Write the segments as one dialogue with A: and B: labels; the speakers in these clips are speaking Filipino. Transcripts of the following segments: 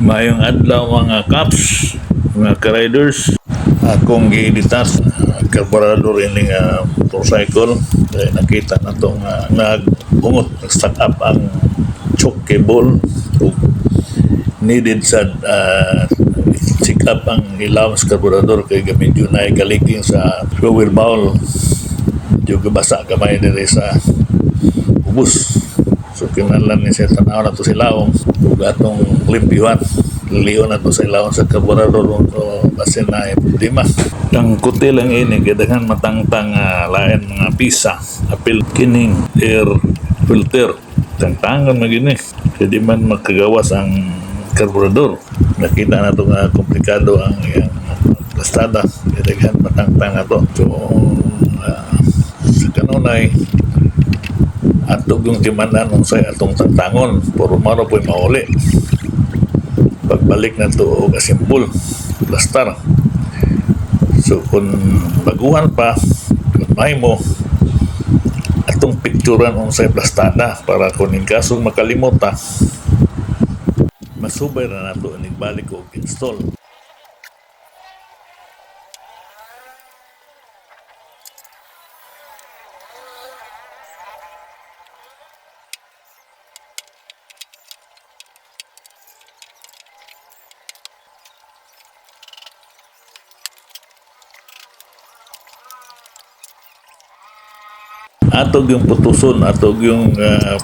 A: Mayong adlaw mga caps, mga ka-riders. Akong gieditas karburador ini nga motorcycle. Kaya nakita na ito nga nagbungot, nag-stack up ang choke cable. So, needed sa check up ang ilaw sa karburador kay medyo na kaliking sa fuel bowl. Medyo gabasa kamay diri sa ubos. So kinahanglan ni siya tanaw na to sila ug atong limpyuhan liliyon na to sa ilawon sa karburador so basin na problema. Ang kuti lang ini kay daghan matangtang lain mga pisa apil kining air filter tangtangan magini kay di man makagawas ang karburador. Nakita na to nga komplikado ang plastada kay daghan matangtang ato. So sa kanunay atog yung timanan ng sa atong tangtangon puro maro po'y mauli pagbalik na to o kasimpul plastar. So kung baguhan pa kung may mo atong picturean ng sa plastada para kung in kasong makalimutan masubay na nato nagbalik o install. Atog yung putuson,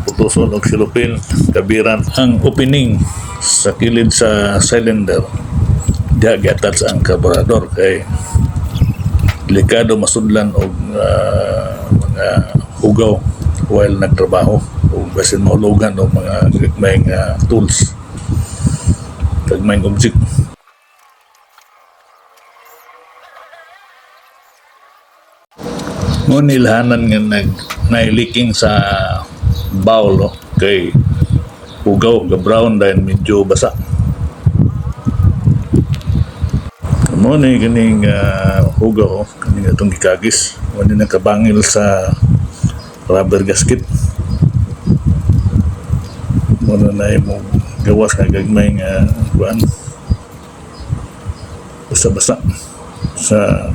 A: putuson og silupin, kabiran ang opening sa kilid sa cylinder. Diya gi-attach ang karburador kay delikado masudlan og mga hugaw while nagtrabaho o basin mahulugan og mga gagmayng tools, gagmayng object. Ngunit ilhanan nga nailiking sa bowl kay hugaw ga brown dahil medyo basa. Muna kining hugaw kining atong gikagis wala nakabangil sa rubber gasket. Muna na mo gawas nga gagmay nga kuan basa-basa sa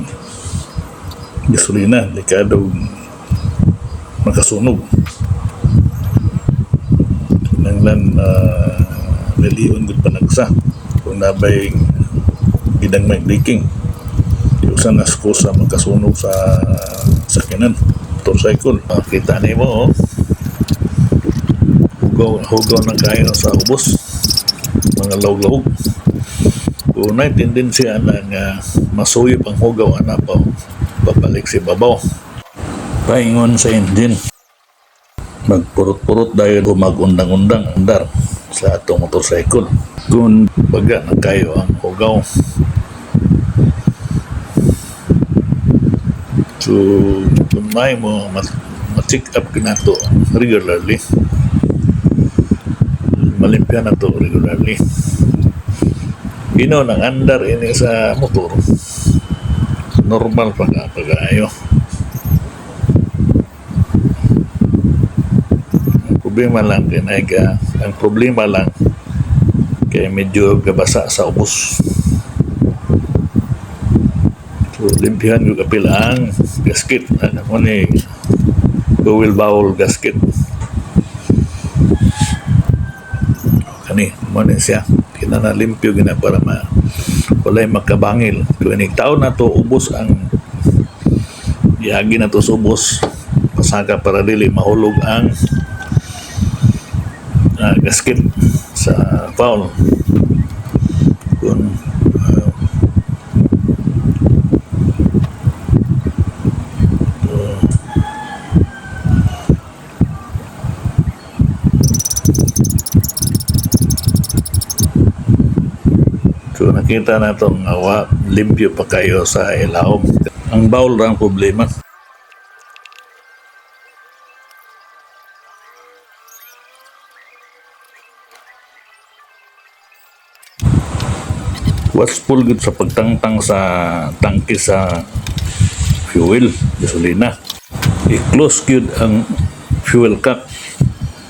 A: gasolina, delikado makasunog. Nanglan naliyon gud panagsa kung nabay bidang may leaking. Di usan na sa makasunog sa sakyanan, motorcycle. Kita nimo hugaw ng kain sa ubos, mga lawg-lawg. Unay tendensya na nga masuyop ang hugaw ana pa babalik si babaw. Paingon sa engine. Magpurot-purot dahil mag-undang-undang andar sa atong motorcycle. Kung baga na kayo ang hugaw. So, kung may mo ma-check up ka to regularly. Malimpyan na to regularly. Nang andar ini sa motor. Normal pag-ayo. Ang problema lang kay medyo gabasa sa ubos. So limpihan yung kapil ang gasket. Ano mo ni fuel bowl gasket. Kani mo ni siya kinanalimpyo gina para walay makabangil. Kung taon na to ubos ang ihagi na to sa ubos pasaka para dili mahulog ang gasket sa foul. Kung So nakita na itong limpyo pa kayo sa ilaw. Ang bowl lang problema. Watchful good sa pagtangtang sa tangke sa fuel, gasolina. I-close good ang fuel cap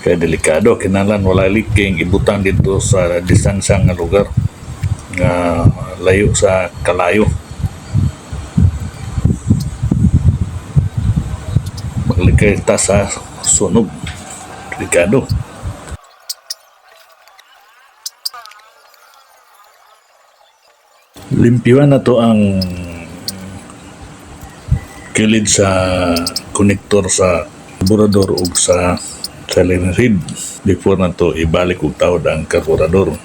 A: Kaya delikado, kinalan wala leaking, ibutang dito sa distansyang nga lugar nga layo sa kalayo. Maglikay ta sa sunog. Delikado. Limpiwan na to ang kilid sa konektor sa karburador o sa cylinder head before na to ibalik og tawad ang karburador.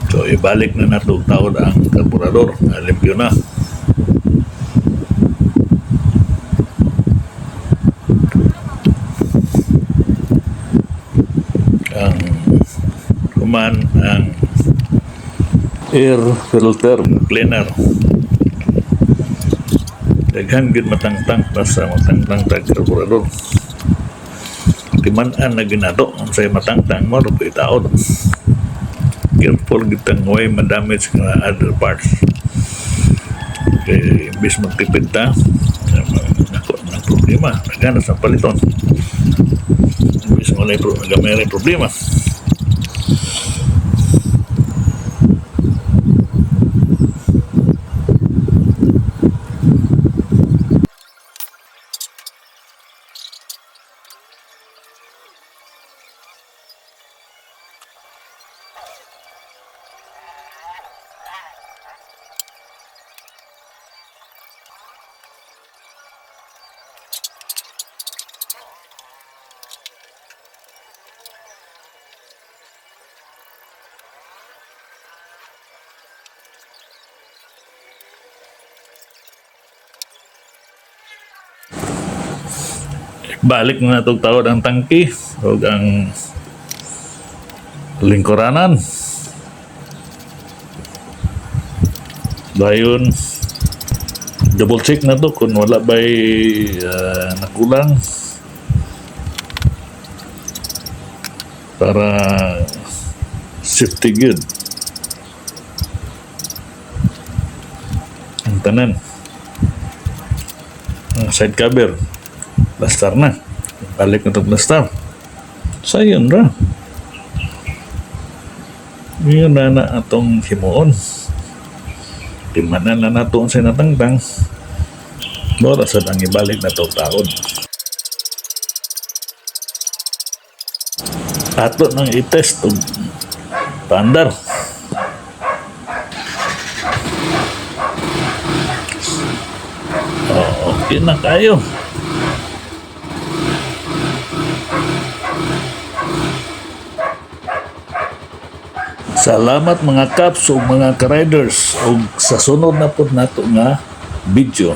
A: So ibalik na nato og tawad ang karburador, limpyo na. Ang kuman ang air filter cleaner. Daghan gid matangtang pa sa matangtang tag karburador. Timan-an na ginado unsay matangtang mo ro itaod. Careful gid tang way ma-damage nga other parts. Kay imbis magtipid ta, nako na problema, daghan sa paliton. Imbis mo may problema. Balik na natong tawad ang tangki o ang lingkuranan. Dayon double check na to kung wala ba'y nakulang para safety good ang tanan. Side cover plaster na, balik na ito plaster. Sayon ra yun na atong himuon. Timanan na nato sa natangtang mora sad ang ibalik na ito taon. Ato nang i-test og paandar. Okay na kayo. Salamat mga kaps o mga ka-riders o sa sunod na po nato nga video.